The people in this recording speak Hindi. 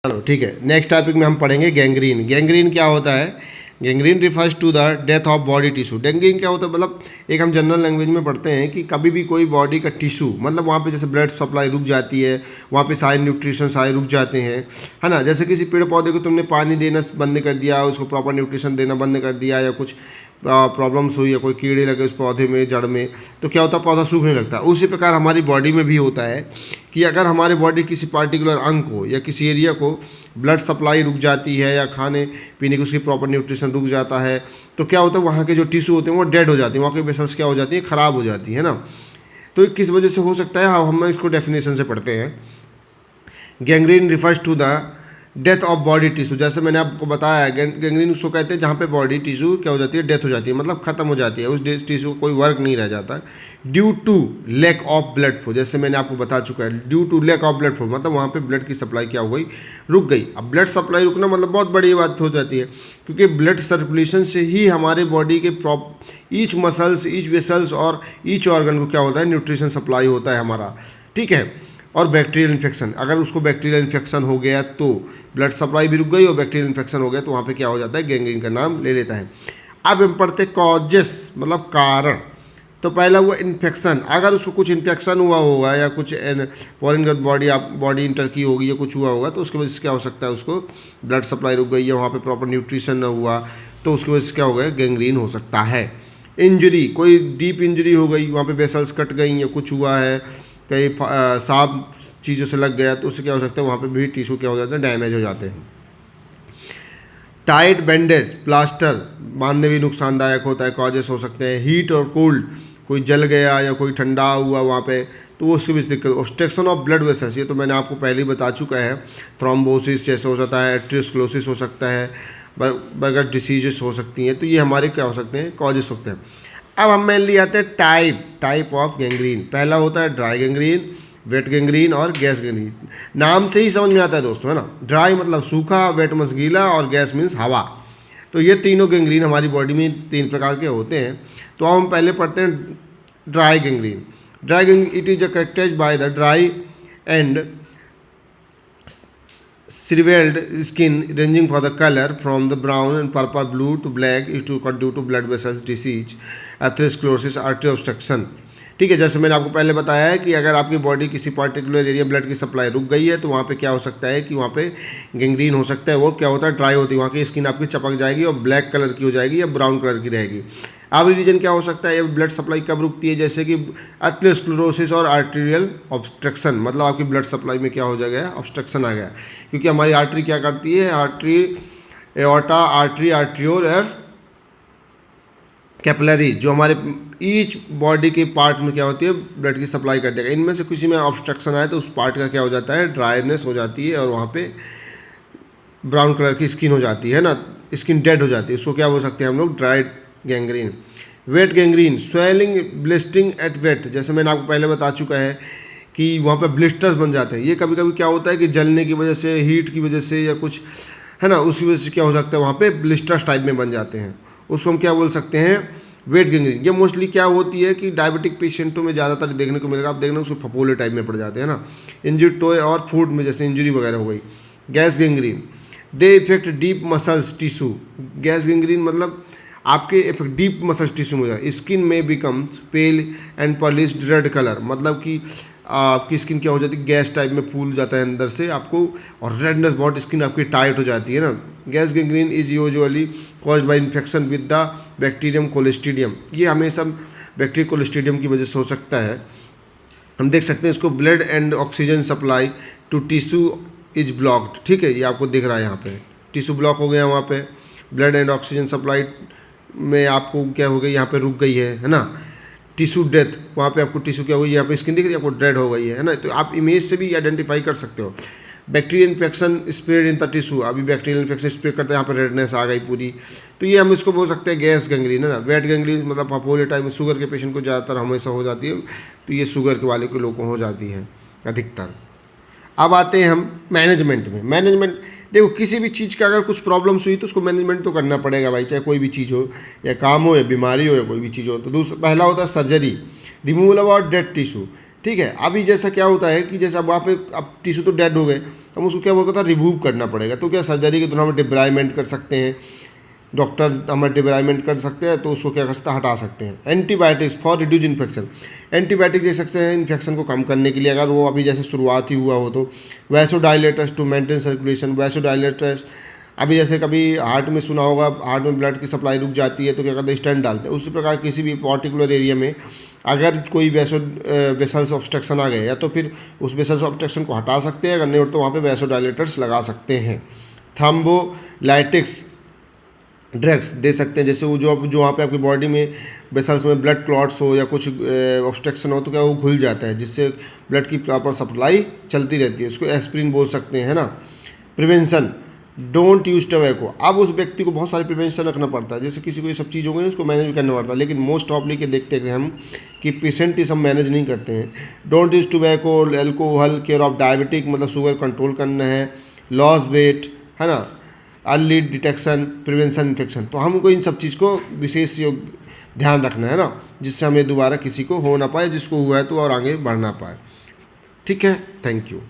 चलो ठीक है, नेक्स्ट टॉपिक में हम पढ़ेंगे गैंग्रीन। गैंग्रीन क्या होता है? Gangrene refers to the death of body tissue. Gangrene क्या होता है, मतलब एक हम जनरल लैंग्वेज में पढ़ते हैं कि कभी भी कोई बॉडी का टिश्यू, मतलब वहाँ पे जैसे ब्लड सप्लाई रुक जाती है, वहाँ पे सारे न्यूट्रिशन सारे रुक जाते हैं, है ना। जैसे किसी पेड़ पौधे को तुमने पानी देना बंद कर दिया, उसको प्रॉपर न्यूट्रिशन देना बंद कर दिया, या कुछ प्रॉब्लम्स हुई या कोई कीड़े लगे उस पौधे में जड़ में, तो क्या होता है, पौधा सूखने लगता है। उसी प्रकार हमारी बॉडी में भी होता है कि अगर हमारे बॉडी किसी पार्टिकुलर अंग को या किसी एरिया को ब्लड सप्लाई रुक जाती है या खाने पीने की उसकी प्रॉपर न्यूट्रिशन रुक जाता है, तो क्या होता है, वहाँ के जो टिश्यू होते हैं वो डेड हो जाते हैं, वहाँ के वेसल्स क्या हो जाती है, ख़राब हो जाती है ना। तो किस वजह से हो सकता है, हम इसको डेफिनेशन से पढ़ते हैं। Gangrene refers to the death of body tissue. जैसे मैंने आपको बताया, गैंग्रीन उसको कहते हैं जहाँ पे बॉडी टिश्यू क्या हो जाती है, डेथ हो जाती है, मतलब ख़त्म हो जाती है, उस टिश्यू का कोई वर्क नहीं रह जाता due to lack of blood flow. जैसे मैंने आपको बता चुका है, due to lack of blood flow मतलब वहाँ पे ब्लड की सप्लाई क्या हो गई, रुक गई। अब ब्लड सप्लाई रुकना मतलब बहुत बड़ी बात हो जाती है, क्योंकि ब्लड सर्कुलेशन से ही हमारे बॉडी के ईच मसल्स, ईच वेसल्स और ईच ऑर्गन को क्या होता है, न्यूट्रिशन सप्लाई होता है हमारा, ठीक है। और बैक्टीरियल इन्फेक्शन, अगर उसको बैक्टीरियल इन्फेक्शन हो गया तो ब्लड सप्लाई भी रुक गई, और बैक्टीरियल इन्फेक्शन हो गया तो वहाँ पे क्या हो जाता है, गैंग्रीन का नाम ले लेता है। अब हम पढ़ते कॉजेस, मतलब कारण। तो पहला हुआ इन्फेक्शन, अगर उसको कुछ इन्फेक्शन हुआ होगा या कुछ फॉरेन बॉडी इंटर की होगी या कुछ हुआ होगा, तो उसकी वजह से क्या हो सकता है, उसको ब्लड सप्लाई रुक गई है, वहाँ पे प्रॉपर न्यूट्रिशन न हुआ, तो उसकी वजह से क्या हो गया, गैंग्रीन हो सकता है। इंजरी, कोई डीप इंजरी हो गई, वहाँ पे वेसल्स कट गई या कुछ हुआ है, कहीं सांप चीज़ों से लग गया, तो उससे क्या हो सकता है, वहाँ पे भी टिश्यू क्या हो जाते हैं, डैमेज हो जाते हैं। टाइट बैंडेज, प्लास्टर बांधने भी नुकसानदायक होता है, कॉजेस हो सकते हैं। हीट और कोल्ड, कोई जल गया या कोई ठंडा हुआ वहाँ पे, तो वो उसकी भी दिक्कत। ऑब्स्ट्रक्शन ऑफ ब्लड वेसल्स, ये तो मैंने आपको पहले ही बता चुका है। थ्रोम्बोसिस जैसे हो सकता है, एट्रियोस्क्लेरोसिस हो सकता है, बर्गर डिसीजेस हो सकती हैं, तो ये हमारे क्या हो सकते हैं, कॉजेस होते हैं। अब हम मेनली आते हैं टाइप ऑफ गैंग्रीन। पहला होता है ड्राई गैंग्रीन, वेट गैंग्रीन और गैस गैंग्रीन। नाम से ही समझ में आता है दोस्तों, है ना। ड्राई मतलब सूखा, वेट मीन्स गीला, और गैस मीन्स हवा। तो ये तीनों गैंग्रीन हमारी बॉडी में 3 प्रकार के होते हैं। तो अब हम पहले पढ़ते हैं dry gangrene. Dry gangrene, it is characterized by the dry and shriveled skin ranging for the color from the brown and purple blue to black is to due to blood vessels disease, atherosclerosis, artery obstruction। ठीक है, जैसे मैंने आपको पहले बताया है कि अगर आपकी बॉडी किसी पर्टिकुलर एरिया ब्लड की सप्लाई रुक गई है, तो वहाँ पे क्या हो सकता है कि वहाँ पे गैंग्रीन हो सकता है। वो क्या होता है, ड्राई होती है, वहाँ की स्किन आपकी चपक जाएगी और ब्लैक कलर की हो जाएगी या ब्राउन कलर की रहेगी। अब रीजन क्या हो सकता है, ये ब्लड सप्लाई कब रुकती है, जैसे कि एथेरोस्क्लेरोसिस और आर्टेरियल ऑब्स्ट्रक्शन, मतलब आपकी ब्लड सप्लाई में क्या हो जाएगा, ऑब्स्ट्रक्शन आ गया। क्योंकि हमारी आर्टरी क्या करती है, आर्टरी, एओर्टा, आर्टरी, आर्ट्रियोल और कैपिलरी, जो हमारे ईच बॉडी के पार्ट में क्या होती है, ब्लड की सप्लाई कर देगा। इनमें से किसी में ऑब्स्ट्रक्शन आए तो उस पार्ट का क्या हो जाता है, ड्राइनेस हो जाती है, और वहाँ पे ब्राउन कलर की स्किन हो जाती है ना, स्किन डेड हो जाती है। उसको क्या बोल सकते हैं हम लोग, dried gangrene. Wet gangrene, swelling blistering at wet, जैसे मैंने आपको पहले बता चुका है कि वहाँ पे ब्लिस्टर्स बन जाते हैं। ये कभी कभी क्या होता है कि जलने की वजह से, हीट की वजह से या कुछ, है ना, उसकी वजह से क्या हो सकता है, वहाँ पे ब्लिस्टर्स टाइप में बन जाते हैं। उसको हम क्या बोल सकते हैं, वेट गैंग्रीन। ये मोस्टली क्या होती है कि डायबिटिक पेशेंटों में ज़्यादातर देखने को मिलेगा, आप देखना उसको फपोले टाइप में पड़ जाते हैं ना, इंजर्ड टोए और फूड में जैसे इंजरी वगैरह हो गई। Gas gangrene, they affect deep muscles tissue. Gas gangrene मतलब आपके इफेक्ट डीप मसल्स टिश्यू में हो जाए। स्किन में becomes pale and polished red colour, मतलब कि आपकी स्किन क्या हो जाती है, गैस टाइप में फूल जाता है अंदर से आपको, और रेडनेस, बहुत स्किन आपकी टाइट हो जाती है ना। Gas gangrene is usually caused by infection with the bacterium clostridium. ये हमेशा बैक्टीरिया कोलेस्ट्रीडियम की वजह से हो सकता है। हम देख सकते हैं इसको, blood and oxygen supply to tissue is blocked. ठीक है, ये आपको दिख रहा है यहाँ पे, टिश्यू ब्लॉक हो गया, वहाँ पे ब्लड एंड ऑक्सीजन सप्लाई में आपको क्या हो गई, यहाँ पे रुक गई है ना। टिश्यू डेथ, वहाँ पे आपको टिश्यू क्या हो गई, यहाँ पे स्किन दिख रही है आपको, डेड हो गई है ना। तो आप इमेज से भी आइडेंटिफाई कर सकते हो। Bacterial infection spread in the tissue, अभी बैक्टीरियल इन्फेक्शन स्प्रेड करते हैं, यहाँ पर रेडनेस आ गई पूरी, तो ये हम इसको बोल सकते हैं गैस गैंग्रीन, है ना। वेट गैंग्रीन मतलब फपोले टाइप में, शुगर के पेशेंट को ज़्यादातर हमेशा हो जाती है, तो ये शुगर के वाले के लोगों को हो जाती है अधिकतर। अब आते हैं हम मैनेजमेंट में। मैनेजमेंट देखो, किसी भी चीज़ का अगर कुछ प्रॉब्लम्स हुई तो उसको मैनेजमेंट तो करना पड़ेगा भाई, चाहे कोई भी चीज़ हो, या काम हो या बीमारी हो या कोई भी चीज़ हो। तो दूसरा, पहला होता है surgery, removal of dead tissue. ठीक है। अभी जैसा क्या होता है कि जैसे अब वहाँ पे अब टिश्यू तो डेड हो गए, हम उसको क्या होता है रिमूव करना पड़ेगा। तो क्या सर्जरी के दौरान हम डिब्राइमेंट कर सकते हैं, डॉक्टर हमें डिब्राइमेंट कर सकते हैं, तो उसको क्या कर सकते हैं, हटा सकते हैं। Antibiotics for reduce infection, antibiotic दे सकते हैं इन्फेक्शन को कम करने के लिए, अगर वो अभी जैसे शुरुआत ही हुआ हो तो। Vasodilators to maintain circulation, vasodilators अभी जैसे कभी हार्ट में सुना होगा, हार्ट में ब्लड की सप्लाई रुक जाती है तो क्या करते हैं, स्टेंट डालते हैं। उसी प्रकार किसी भी पर्टिकुलर एरिया में अगर कोई वेसल्स ऑब्स्ट्रक्शन आ गए या तो फिर उस वेसल्स ऑब्स्ट्रक्शन को हटा सकते हैं, अगर नहीं हो तो वहाँ पे वैसोडाइलेटर्स लगा सकते हैं। थ्रोम्बोलाइटिक्स ड्रग्स दे सकते हैं, जैसे वो जो वहाँ पे आपकी बॉडी में वेसल्स में ब्लड क्लॉट्स हो या कुछ ऑब्स्ट्रक्शन हो तो क्या वो घुल जाता है, जिससे ब्लड की प्रॉपर सप्लाई चलती रहती है। उसको एस्प्रिन बोल सकते हैं, है ना। Prevention, don't use tobacco. अब उस व्यक्ति को बहुत सारे प्रिवेंशन रखना पड़ता है, जैसे किसी को ये सब चीज़ हो गई उसको मैनेज भी करना पड़ता है, लेकिन मोस्ट ऑफली के देखते हैं हम कि पेशेंट ही सब मैनेज नहीं करते हैं। Don't use tobacco, alcohol, care of diabetic मतलब शुगर कंट्रोल करना है, लॉस वेट, है ना, अर्ली डिटेक्शन, प्रिवेंशन इन्फेक्शन। तो हमको इन सब चीज़ को विशेष ध्यान रखना है ना, जिससे हमें दोबारा किसी को हो ना पाए, जिसको हुआ है तो और आगे बढ़ ना पाए। ठीक है, थैंक यू।